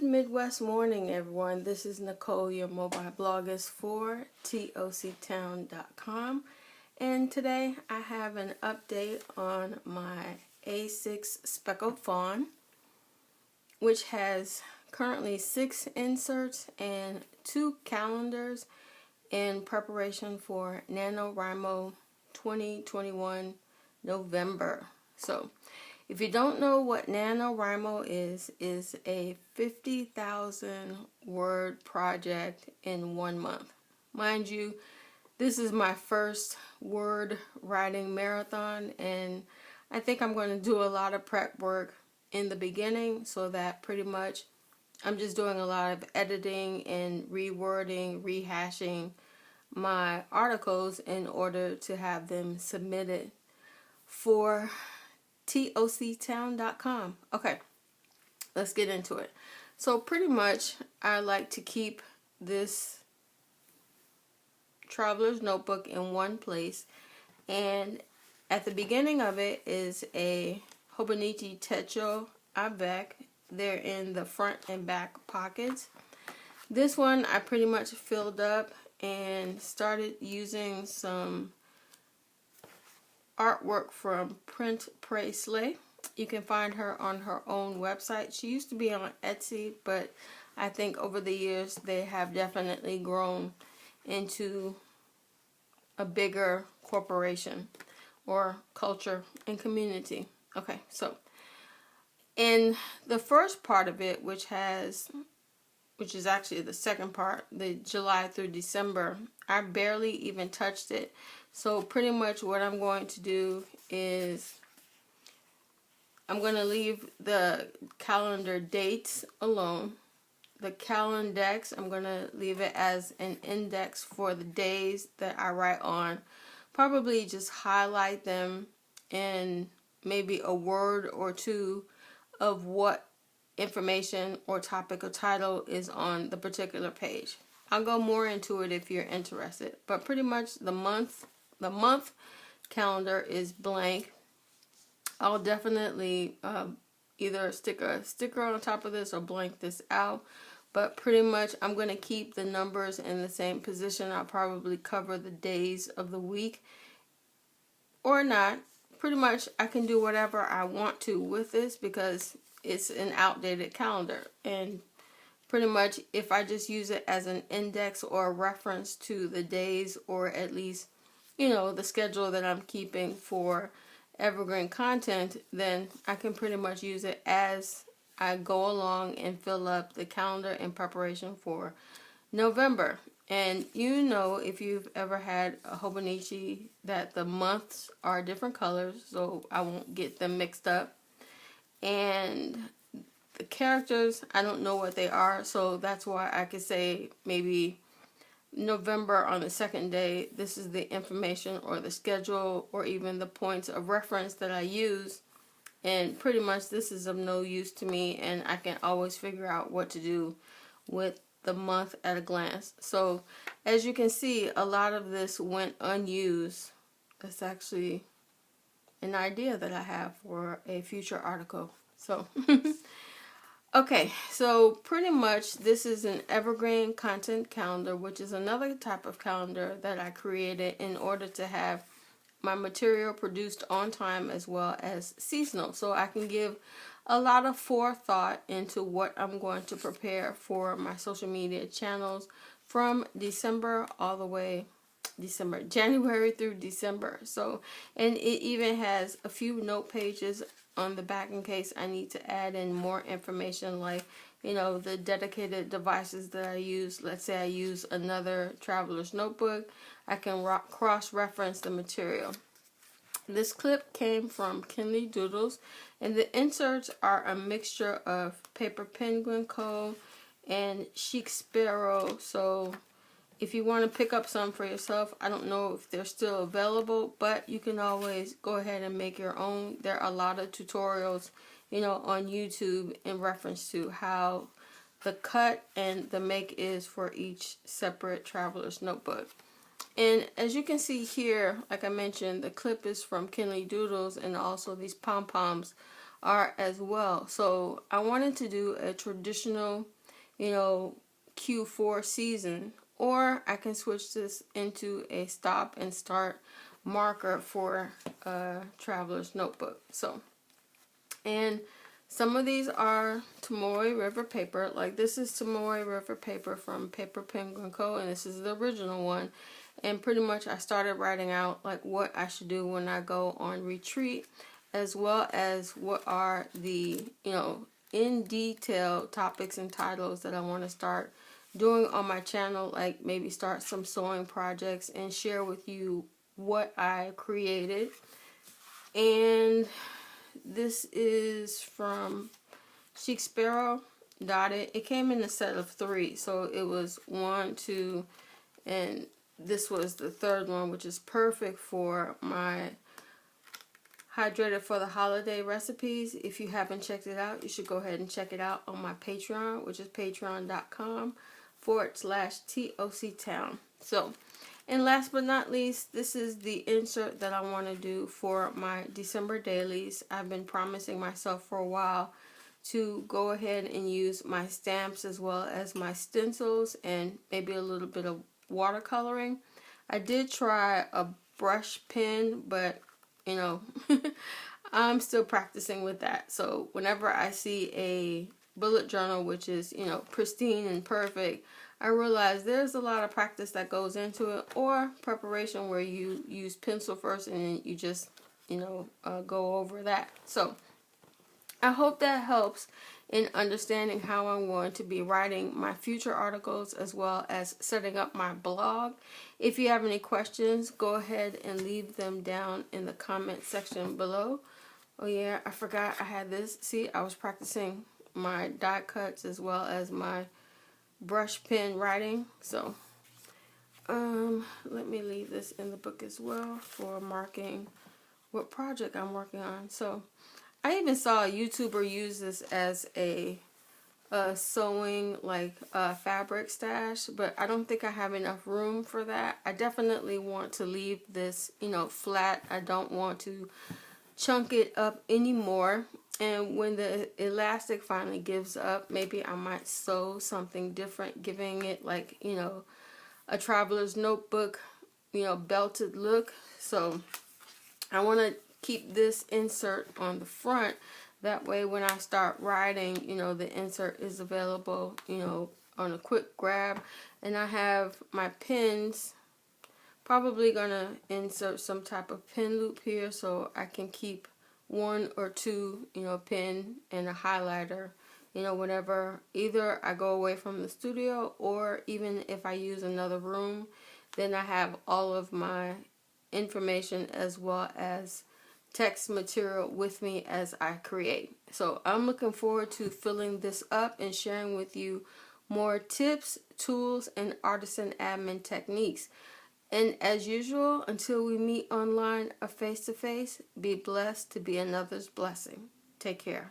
Good Midwest morning, everyone. This is Nicole, your mobile bloggist for toctown.com. And today I have an update on my A6 Speckled Fawn, which has currently 6 inserts and 2 calendars in preparation for NaNoWriMo 2021 November. So, if you don't know what NaNoWriMo is a 50,000 word project in 1 month. Mind you, this is my first word writing marathon, and I think I'm going to do a lot of prep work in the beginning so that pretty much I'm just doing a lot of editing and rewording, rehashing my articles in order to have them submitted for toctown.com. Okay, let's get into it. So pretty much I like to keep this traveler's notebook in one place, and at the beginning of it is a Hobonichi Techo avec. They're in the front and back pockets. This one I pretty much filled up and started using some artwork from Print Pray Slay. You can find her on her own website. She used to be on Etsy, but I think over the years they have definitely grown into a bigger corporation or culture and community. Okay, so in the first part of it, which is actually the second part, the July through December, I barely even touched it. So pretty much what I'm going to do is I'm going to leave the calendar dates alone. The calendex, I'm going to leave it as an index for the days that I write on. Probably just highlight them in maybe a word or two of what information or topic or title is on the particular page. I'll go more into it if you're interested, but pretty much the month calendar is blank. I'll definitely either stick a sticker on top of this or blank this out, but pretty much I'm going to keep the numbers in the same position. I'll probably cover the days of the week or not. Pretty much I can do whatever I want to with this because it's an outdated calendar, and pretty much if I just use it as an index or a reference to the days, or at least, you know, the schedule that I'm keeping for evergreen content, then I can pretty much use it as I go along and fill up the calendar in preparation for November. And you know, if you've ever had a Hobonichi, that the months are different colors, so I won't get them mixed up. And the characters, I don't know what they are, so that's why I could say maybe November on the second day, this is the information or the schedule or even the points of reference that I use, and pretty much this is of no use to me, and I can always figure out what to do with the month at a glance. So as you can see, a lot of this went unused. That's actually an idea that I have for a future article. So okay, so pretty much this is an evergreen content calendar, which is another type of calendar that I created in order to have my material produced on time as well as seasonal. So I can give a lot of forethought into what I'm going to prepare for my social media channels from December all the way January through December. So, and it even has a few note pages on the back in case I need to add in more information, like, you know, the dedicated devices that I use. Let's say I use another traveler's notebook, I can cross-reference the material. This clip came from Snickerdoodle, and the inserts are a mixture of Paper Penguin Co. and Chic Sparrow. So if you want to pick up some for yourself, I don't know if they're still available, but you can always go ahead and make your own. There are a lot of tutorials, you know, on YouTube in reference to how the cut and the make is for each separate traveler's notebook. And as you can see here, like I mentioned, the clip is from Snickerdoodle, and also these pom-poms art as well. So I wanted to do a traditional, you know, Q4 season, or I can switch this into a stop and start marker for Traveler's Notebook. So, and some of these are Tomoe River paper. Like this is Tomoe River paper from Paper Penguin Co. And this is the original one. And pretty much I started writing out like what I should do when I go on retreat, as well as what are the, you know, in detail topics and titles that I want to start doing on my channel. Like maybe start some sewing projects and share with you what I created. And this is from Chic Sparrow Dotted. It came in a set of 3, so it was 1, 2, and this was the 3rd one, which is perfect for my Hydrated for the Holiday recipes. If you haven't checked it out, you should go ahead and check it out on my Patreon, which is patreon.com/TOCtown. So, and last but not least, this is the insert that I want to do for my December dailies. I've been promising myself for a while to go ahead and use my stamps as well as my stencils and maybe a little bit of watercoloring. I did try a brush pen, but you know, I'm still practicing with that. So whenever I see a bullet journal, which is, you know, pristine and perfect, I realize there's a lot of practice that goes into it, or preparation where you use pencil first and then you just, you know, go over that. So I hope that helps in understanding how I'm going to be writing my future articles as well as setting up my blog. If you have any questions, go ahead and leave them down in the comment section below. Oh yeah, I forgot I had this. See, I was practicing my die cuts as well as my brush pen writing. So let me leave this in the book as well for marking what project I'm working on. So I even saw a YouTuber use this as a sewing like fabric stash, but I don't think I have enough room for that. I definitely want to leave this, you know, flat. I don't want to chunk it up anymore. And when the elastic finally gives up, maybe I might sew something different, giving it like, you know, a Traveler's Notebook, you know, belted look. So I want to keep this insert on the front. That way when I start writing, you know, the insert is available, you know, on a quick grab. And I have my pins. Probably gonna insert some type of pin loop here so I can keep 1 or 2, you know, pin and a highlighter, you know, whenever either I go away from the studio or even if I use another room, then I have all of my information as well as text material with me as I create. So I'm looking forward to filling this up and sharing with you more tips, tools, and artisan admin techniques. And as usual, until we meet online or face to face, be blessed to be another's blessing. Take care.